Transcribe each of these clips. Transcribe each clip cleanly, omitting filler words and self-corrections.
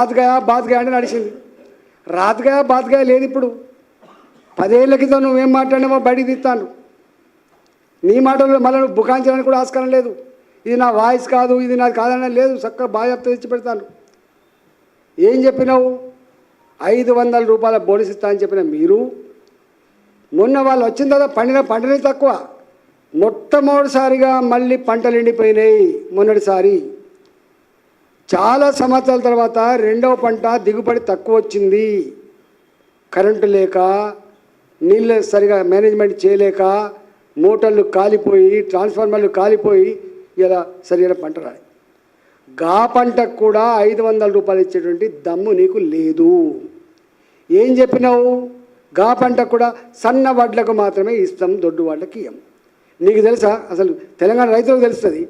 Bath Gaya అంటే నడిచింది. Bath Gaya లేదు. ఇప్పుడు 10 ఏళ్ల క్రితం నువ్వేం మాట్లాడినామో బయటికి తీస్తాను. నీ మాటలు మళ్ళీ నువ్వు బుకాయించడానికి కూడా ఆస్కారం లేదు. ఇది నా వాయిస్ కాదు, ఇది నాది కాదనే లేదు. చక్కగా బాగా తెచ్చి పెడతాను. ఏం చెప్పినావు? 500 రూపాయల బోనస్ ఇస్తా అని చెప్పిన మీరు మొన్న వాళ్ళు వచ్చిన తర్వాత పంటనే తక్కువ. మొట్టమొదటిసారిగా మళ్ళీ పంటలు ఎండిపోయినాయి. మొన్నటిసారి చాలా సంవత్సరాల తర్వాత రెండవ పంట దిగుబడి తక్కువ వచ్చింది. కరెంటు లేక, నీళ్ళు సరిగా మేనేజ్మెంట్ చేయలేక, మోటార్లు కాలిపోయి, ట్రాన్స్ఫార్మర్లు కాలిపోయి ఇలా సరైన పంట రాలి. గా పంటకు కూడా 500 రూపాయలు ఇచ్చేటువంటి దమ్ము నీకు లేదు. ఏం చెప్పినావు? గా పంటకు కూడా సన్న వడ్లకు మాత్రమే ఇస్తాం, దొడ్డు వడ్లకి ఇయ్యం. నీకు తెలుసా? అసలు తెలంగాణ రైతులకు తెలుస్తుంది.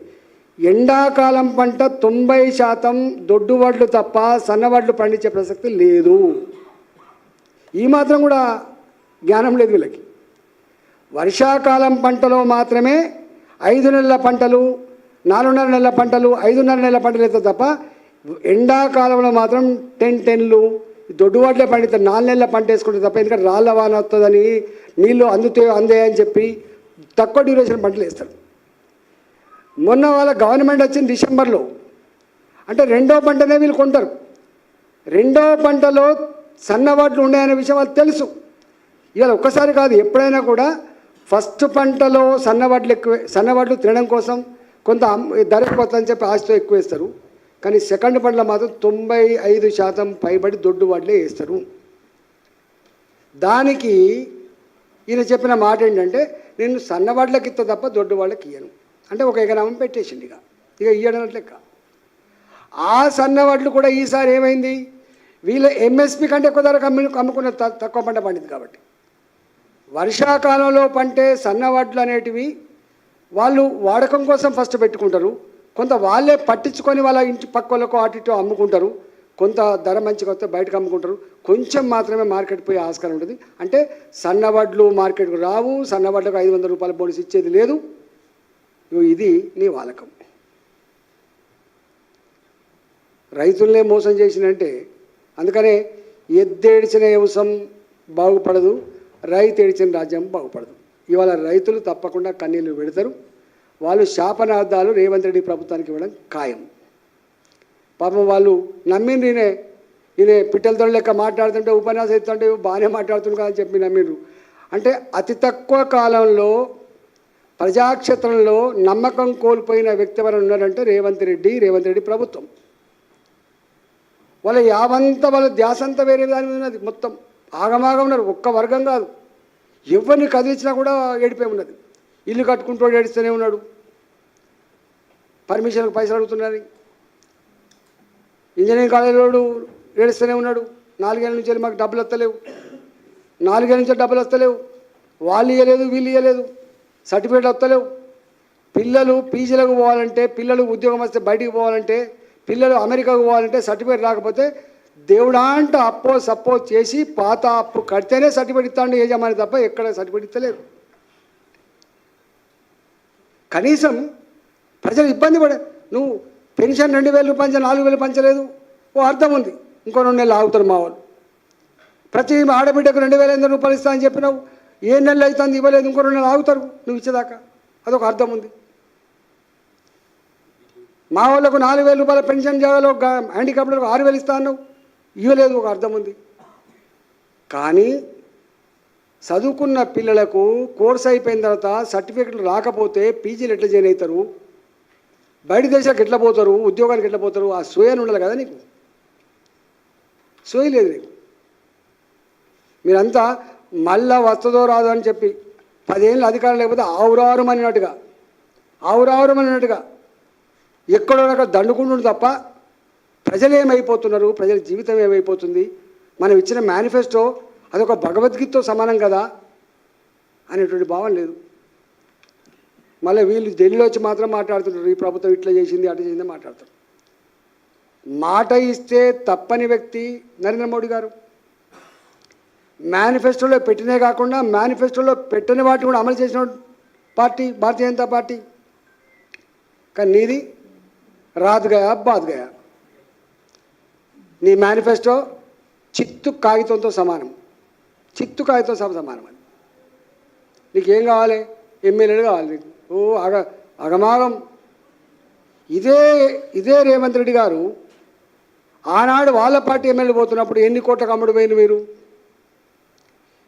ఎండాకాలం పంట 90% దొడ్డు వడ్లు తప్ప సన్న వడ్లు పండించే ప్రసక్తి లేదు. ఈ మాత్రం కూడా జ్ఞానం లేదు వీళ్ళకి. వర్షాకాలం పంటలో మాత్రమే 5 నెలల పంటలు, 4.5 నెలల పంటలు, 5.5 నెలల పంటలు అయితే తప్ప ఎండాకాలంలో మాత్రం 10 దొడ్డు వడ్లే పండిస్తారు. 4 నెలల పంట వేసుకుంటే తప్ప. ఎందుకంటే రాళ్ళ వాన వస్తుందని, నీళ్ళు అందాయని చెప్పి తక్కువ డ్యూరేషన్ పంటలు వేస్తారు. మొన్న వాళ్ళ గవర్నమెంట్ వచ్చింది డిసెంబర్లో. అంటే రెండో పంటనే వీళ్ళు కొంటారు. రెండో పంటలో సన్నవడ్లు ఉన్నాయనే విషయం వాళ్ళకి తెలుసు. ఇవాళ ఒక్కసారి కాదు, ఎప్పుడైనా కూడా ఫస్ట్ పంటలో సన్నవడ్లు తినడం కోసం కొంత ధర ఎక్కువని చెప్పి ఆశతో ఎక్కువ వేస్తారు. కానీ సెకండ్ పంటలో మాత్రం 95% పైబడి దొడ్డు వడ్లే వేస్తారు. దానికి ఈయన చెప్పిన మాట ఏంటంటే, నేను సన్నవడ్లకి ఇస్తా తప్ప దొడ్డు వాళ్ళకి ఇయ్యను అంటే ఒక ఎకరామం పెట్టేసింది. ఇక ఇయ్యడం లెక్క. ఆ సన్నవడ్లు కూడా ఈసారి ఏమైంది? వీళ్ళ ఎంఎస్పి కంటే ఎక్కువ ధరకు అమ్ముకున్న తక్కువ పంట పండింది. కాబట్టి వర్షాకాలంలో పంటే సన్నవడ్లు అనేటివి వాళ్ళు వాడకం కోసం ఫస్ట్ పెట్టుకుంటారు. కొంత వాళ్ళే పట్టించుకొని వాళ్ళ ఇంటి పక్క వాళ్ళకు అటు ఇటు అమ్ముకుంటారు. కొంత ధర మంచిగా వస్తే బయటకు అమ్ముకుంటారు. కొంచెం మాత్రమే మార్కెట్ పోయే ఆస్కారం ఉంటుంది. అంటే సన్నవడ్లు మార్కెట్కు రావు. సన్నవడ్లకు 500 రూపాయల బోనస్ ఇచ్చేది లేదు. ఇది నీ వాలకం. రైతులనే మోసం చేసినంటే, అందుకనే ఎద్దేడిచిన వ్యవసాయం బాగుపడదు, రైతు ఏడిచిన రాజ్యం బాగుపడదు. ఇవాళ రైతులు తప్పకుండా కన్నీళ్లు పెడతారు. వాళ్ళు శాపనార్థాలు రేవంత్ రెడ్డి ప్రభుత్వానికి ఇవ్వడం ఖాయం. పాపం వాళ్ళు నమ్మిండ్రు. ఈయన పిట్టలతో లెక్క మాట్లాడుతుంటే, ఉపన్యాసం ఇస్తుంటే బాగానే మాట్లాడుతున్నారు అని చెప్పి నమ్మిండ్రు. అంటే అతి తక్కువ కాలంలో ప్రజాక్షేత్రంలో నమ్మకం కోల్పోయిన వ్యక్తి ఎవరైనా ఉన్నారంటే రేవంత్ రెడ్డి ప్రభుత్వం. వాళ్ళ యావంతా వాళ్ళ ధ్యాస అంతా వేరే దాని మీద ఉన్నది. మొత్తం ఆగమాగం ఉన్నారు. ఒక్క వర్గం కాదు, ఎవరిని కదిలించినా కూడా ఏడిపోయి ఉన్నది. ఇల్లు కట్టుకుంటూ ఏడుస్తూనే ఉన్నాడు. పర్మిషన్కి పైసలు అడుగుతున్నారని ఇంజనీరింగ్ కాలేజీలో ఏడుస్తూనే ఉన్నాడు. 4 ఏళ్ళ నుంచి మాకు డబ్బులు వస్తలేవు, 4 ఏళ్ళ నుంచి డబ్బులు వస్తలేవు. వాళ్ళు ఇవ్వలేదు, వీళ్ళు ఇవ్వలేదు, సర్టిఫికేట్ వస్తలేవు. పిల్లలు పీజీలకు పోవాలంటే, పిల్లలు ఉద్యోగం వస్తే బయటికి పోవాలంటే, పిల్లలు అమెరికాకు పోవాలంటే సర్టిఫికేట్ రాకపోతే దేవుడా అంట సప్పో చేసి పాత అప్పు కడితేనే సర్టిఫికేట్ ఇస్తాడు యజమాని తప్ప ఎక్కడ సర్టిఫికేట్ ఇస్తలేదు. కనీసం ప్రజలు ఇబ్బంది పడే, నువ్వు పెన్షన్ 2000 రూపాయలు 4000 పంచలేదు, ఓ అర్థం ఉంది. ఇంకో 2 నెలలు ఆగుతారు మా వాళ్ళు. ప్రతి ఆడబిడ్డకు 2500 రూపాయలు ఇస్తా అని చెప్పినావు, 7 నెలలు అవుతుంది ఇవ్వలేదు, ఇంకో 2 నెలలు ఆగుతారు నువ్వు ఇచ్చేదాకా. అదొక అర్థం ఉంది. మా వాళ్ళకు 4000 రూపాయల పెన్షన్ జాగాలో హ్యాండిక్యాప్లకు 6000 ఇస్తా అన్నావు, ఇవ్వలేదు, ఒక అర్థం ఉంది. కానీ చదువుకున్న పిల్లలకు కోర్స్ అయిపోయిన తర్వాత సర్టిఫికెట్లు రాకపోతే పీజీలు ఎట్లా జాయిన్ అవుతారు, బయట దేశాలకు ఎట్లా పోతారు, ఉద్యోగానికి ఎట్లా పోతారు? ఆ సోయని ఉండాలి కదా నీకు. సోయి లేదు నీకు. మీరంతా మళ్ళా వస్తుందో రాదో అని చెప్పి 10 ఏళ్ళు అధికారం లేకపోతే ఆవురారుమన్నట్టుగా ఎక్కడో అక్కడ దండుకుంటుండు తప్ప ప్రజలు ఏమైపోతున్నారు, ప్రజల జీవితం ఏమైపోతుంది, మనం ఇచ్చిన మేనిఫెస్టో అదొక భగవద్గీతతో సమానం కదా అనేటువంటి భావం లేదు. మళ్ళీ వీళ్ళు ఢిల్లీలో వచ్చి మాత్రం మాట్లాడుతుంటారు, ఈ ప్రభుత్వం ఇట్లా చేసింది అట్లా చేసింది మాట్లాడతారు. మాట ఇస్తే తప్పని వ్యక్తి నరేంద్ర మోడీ గారు. మేనిఫెస్టోలో పెట్టినే కాకుండా మేనిఫెస్టోలో పెట్టని వాటిని కూడా అమలు చేసిన పార్టీ భారతీయ జనతా పార్టీ. కానీ నీది రాత్ గయా బాత్ గయా. నీ మేనిఫెస్టో చిత్తు కాగితంతో సమానం, చిత్తు కాగితం సమానం. అది నీకేం కావాలి? ఎమ్మెల్యేలు కావాలి నీకు. ఓ అగమాగం. ఇదే రేవంత్ రెడ్డి గారు ఆనాడు వాళ్ళ పార్టీ ఎమ్మెల్యే పోతున్నప్పుడు ఎన్ని కోట్లకు అమ్ముడు పోయింది మీరు?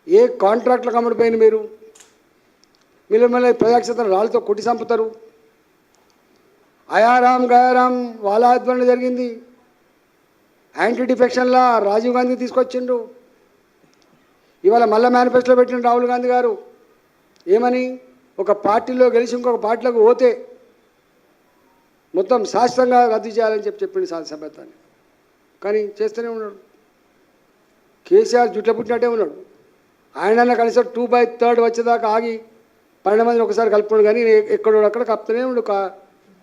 ఏ కాంట్రాక్ట్లకు అమ్ముడు పోయింది మీరు? మిమ్మల్ని ప్రజాక్షేత్రం రాళ్ళతో కొట్టి చంపుతారు. అయారాం గయారాం వాళ్ళ ఆధ్వర్యంలో జరిగింది. యాంటీ డిఫెక్షన్లా రాజీవ్ గాంధీ తీసుకొచ్చిండు. ఇవాళ మళ్ళీ మేనిఫెస్టోలో పెట్టిన రాహుల్ గాంధీ గారు ఏమని, ఒక పార్టీలో గెలిచి ఇంకొక పార్టీలోకి పోతే మొత్తం శాశ్వతంగా రద్దు చేయాలని చెప్పింది సభ్యత్వాన్ని. కానీ చేస్తూనే ఉన్నాడు. కేసీఆర్ జుట్ల పుట్టినట్టే ఉన్నాడు. ఆయన కనీసం 2/3 వచ్చేదాకా ఆగి 12 మందిని ఒకసారి కలుపుకోడు. కానీ ఎక్కడో అక్కడ కప్తూనే ఉండు.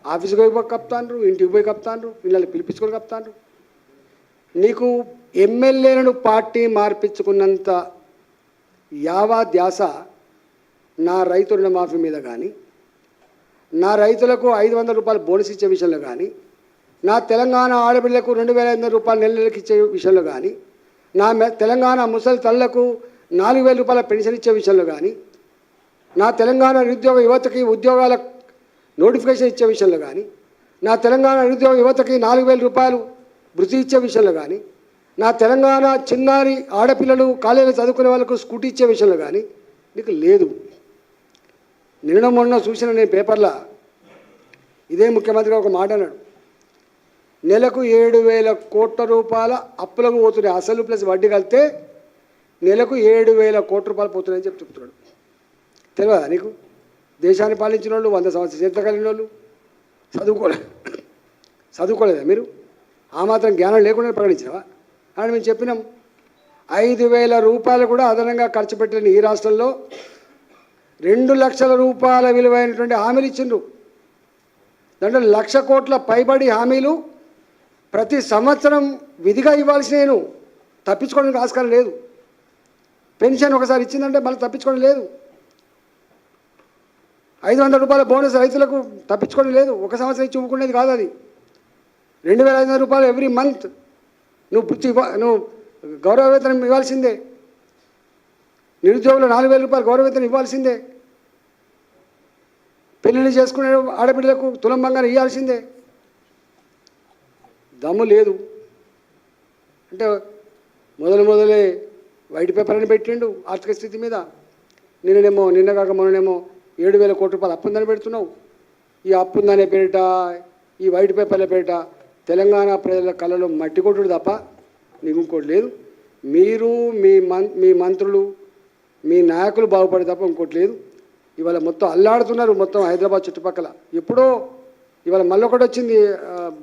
ఆఫీస్కి పోయి కప్తాండ్రు, ఇంటికి పోయి కప్తాండ్రు, పిల్లల్ని పిలిపించుకొని కప్తాండ్రు. నీకు ఎమ్మెల్యేలను పార్టీ మార్పించుకున్నంత యావా ధ్యాస నా రైతు రుణమాఫీ మీద కానీ, నా రైతులకు 500 రూపాయలు బోనస్ ఇచ్చే విషయంలో కానీ, నా తెలంగాణ ఆడపిల్లకు 2500 రూపాయలు నెలకి ఇచ్చే విషయంలో కానీ, నా తెలంగాణ ముసలి తల్లకు 4000 రూపాయల పెన్షన్ ఇచ్చే విషయంలో కానీ, నా తెలంగాణ నిరుద్యోగ యువతకి ఉద్యోగాల నోటిఫికేషన్ ఇచ్చే విషయంలో కానీ, నా తెలంగాణ నిరుద్యోగ యువతకి 4000 రూపాయలు వృత్తి ఇచ్చే విషయంలో కానీ, నా తెలంగాణ చిన్నారి ఆడపిల్లలు కాలేజీలో చదువుకునే వాళ్ళకు స్కూటీ ఇచ్చే విషయంలో కానీ నీకు లేదు. నిన్న మొన్న చూసిన నేను పేపర్లో ఇదే ముఖ్యమంత్రిగా ఒక మాట అన్నాడు, నెలకు 7,000 కోట్ల రూపాయల అప్పులకు పోతున్నాయి, అసలు ప్లస్ వడ్డీ కలిపితే నెలకు 7,000 కోట్ల రూపాయలు పోతున్నాయని చెప్తున్నాడు. తెలియదా నీకు? దేశాన్ని పాలించిన వాళ్ళు, 100 సంవత్సరాల చరిత్ర కలిగిన వాళ్ళు చదువుకోలేదా మీరు? ఆ మాత్రం జ్ఞానం లేకుండా ప్రకటించినవా? అని మేము చెప్పినాం. 5,000 రూపాయలు కూడా అదనంగా ఖర్చు పెట్టిన ఈ రాష్ట్రంలో 2 లక్షల రూపాయల విలువైనటువంటి హామీలు ఇచ్చిండ్రు. దాంట్లో 1,00,000 కోట్ల పైబడి హామీలు ప్రతి సంవత్సరం విధిగా ఇవ్వాల్సి, నేను తప్పించుకోవడానికి ఆస్కారం లేదు. పెన్షన్ ఒకసారి ఇచ్చిందంటే మళ్ళీ తప్పించుకోవడం లేదు. 500 రూపాయల బోనస్ రైతులకు తప్పించుకోవడం లేదు. ఒక సంవత్సరం ఇచ్చి ఇవ్వకునేది కాదు అది. 2,500 రూపాయలు ఎవ్రీ మంత్ నువ్వు గౌరవ వేతనం ఇవ్వాల్సిందే. నిరుద్యోగులు 4,000 రూపాయలు గౌరవ వేతనం ఇవ్వాల్సిందే. పెళ్ళిళ్ళు చేసుకునే ఆడబిడ్డలకు తులం బంగారం ఇవ్వాల్సిందే. దమ్ము లేదు అంటే మొదలే వైట్ పేపర్ అని పెట్టిండు ఆర్థిక స్థితి మీద. నిన్న కాక మొన్ననేమో 7,000 కోట్ల రూపాయలు అప్పుందని పెడుతున్నావు. ఈ అప్పుందనే పేరిట, ఈ వైట్ పేపర్ల పేరిట తెలంగాణ ప్రజల కళలో మట్టి కొట్టుడు తప్ప నీకు ఇంకోటి లేదు. మీరు మీ మంత్రులు మీ నాయకులు బాగుపడే తప్ప ఇంకోటి లేదు. ఇవాళ మొత్తం అల్లాడుతున్నారు మొత్తం హైదరాబాద్ చుట్టుపక్కల. ఎప్పుడో ఇవాళ మళ్ళొకటి వచ్చింది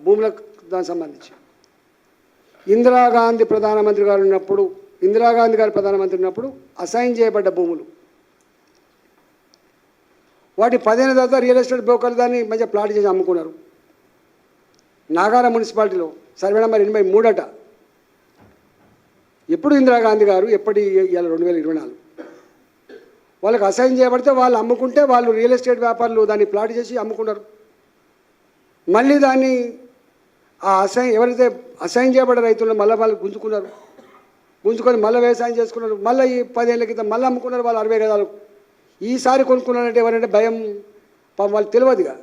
భూములకు దానికి సంబంధించి. ఇందిరాగాంధీ గారు ప్రధానమంత్రి ఉన్నప్పుడు అసైన్ చేయబడ్డ భూములు, వాటి 10 ఏళ్ళ తర్వాత రియల్ ఎస్టేట్ బ్రోకర్లు దాన్ని మంచిగా ప్లాట్ చేసి అమ్ముకున్నారు. నాగార మున్సిపాలిటీలో సర్వే నెంబర్ 83 అట. ఎప్పుడు ఇందిరాగాంధీ గారు ఎప్పటి ఇవాళ 2024 వాళ్ళకి అసైన్ చేయబడితే వాళ్ళు అమ్ముకుంటే వాళ్ళు రియల్ ఎస్టేట్ వ్యాపారులు దాన్ని ప్లాట్ చేసి అమ్ముకున్నారు. మళ్ళీ దాన్ని ఎవరైతే అసైన్ చేయబడ్డ రైతులను మళ్ళీ వాళ్ళు గుంజుకొని మళ్ళీ వ్యవసాయం చేసుకున్నారు. మళ్ళీ ఈ 10 ఏళ్ళ క్రితం మళ్ళీ అమ్ముకున్నారు వాళ్ళు 60 గజాలు. ఈసారి కొనుక్కున్నారంటే ఎవరంటే భయం పాపం వాళ్ళు తెలియదుగా.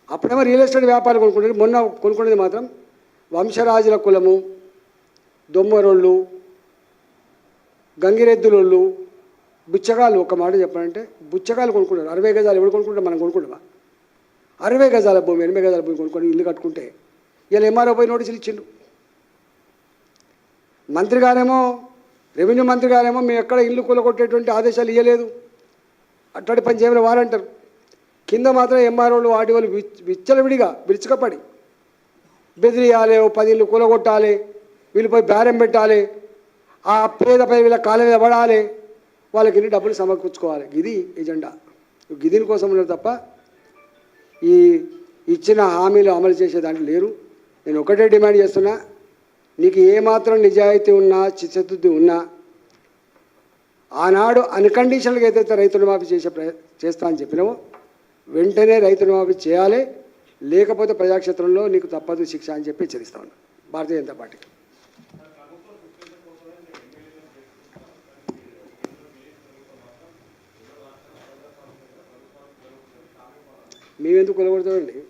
అప్పుడేమో రియల్ ఎస్టేట్ వ్యాపారం కొనుక్కుంటారు. మొన్న కొనుక్కునేది మాత్రం వంశరాజుల కులము, దొమ్మరోళ్ళు, గంగిరెద్దులోళ్ళు, బుచ్చగాళ్ళు. ఒక మాట చెప్పాలంటే బుచ్చగాళ్ళు కొనుక్కుంటారు 60 గజాలు. ఎవరు కొనుక్కుంటారు? మనం కొనుక్కుంటామా? 60 గజాల భూమి 8 గజాల భూమి కొనుక్కొని ఇల్లు కట్టుకుంటే ఇలా ఎంఆర్ఓ పోయి నోటీసులు ఇచ్చిండు. మంత్రి గారేమో, రెవెన్యూ మంత్రి గారేమో మేము ఎక్కడ ఇల్లు కూలగొట్టేటువంటి ఆదేశాలు ఇవ్వలేదు, అట్లాంటి పని చేయమని వారంటారు. కింద మాత్రం ఎంఆర్ఓలు ఆర్డీఓలు విచ్చలవిడిగా విరుచుకపడి బెదిరియాలి, 10 ఇల్లు కూలగొట్టాలి, వీళ్ళు పోయి బేరం పెట్టాలి, ఆ పేదపై వీళ్ళ కాళ్ళ మీద పడాలి, వాళ్ళకి ఇన్ని డబ్బులు సమకూర్చుకోవాలి. ఇది ఎజెండా. గిదిని కోసం ఉన్నారు తప్ప ఈ ఇచ్చిన హామీలు అమలు చేసే దాంట్లో లేరు. నేను ఒకటే డిమాండ్ చేస్తున్నా, నీకు ఏమాత్రం నిజాయితీ ఉన్నా చిత్తశుద్ధి ఉన్నా ఆనాడు అన్కండిషనల్గా ఏదైతే రైతు రుణమాఫీ చేస్తా అని చెప్పినావో వెంటనే రైతు రుణమాఫీ చేయాలి, లేకపోతే ప్రజాక్షేత్రంలో నీకు తప్పదు శిక్ష అని చెప్పి హెచ్చరిస్తా ఉన్నా భారతీయ జనతా పార్టీ. మేమెందుకు కొలగొడతామండి?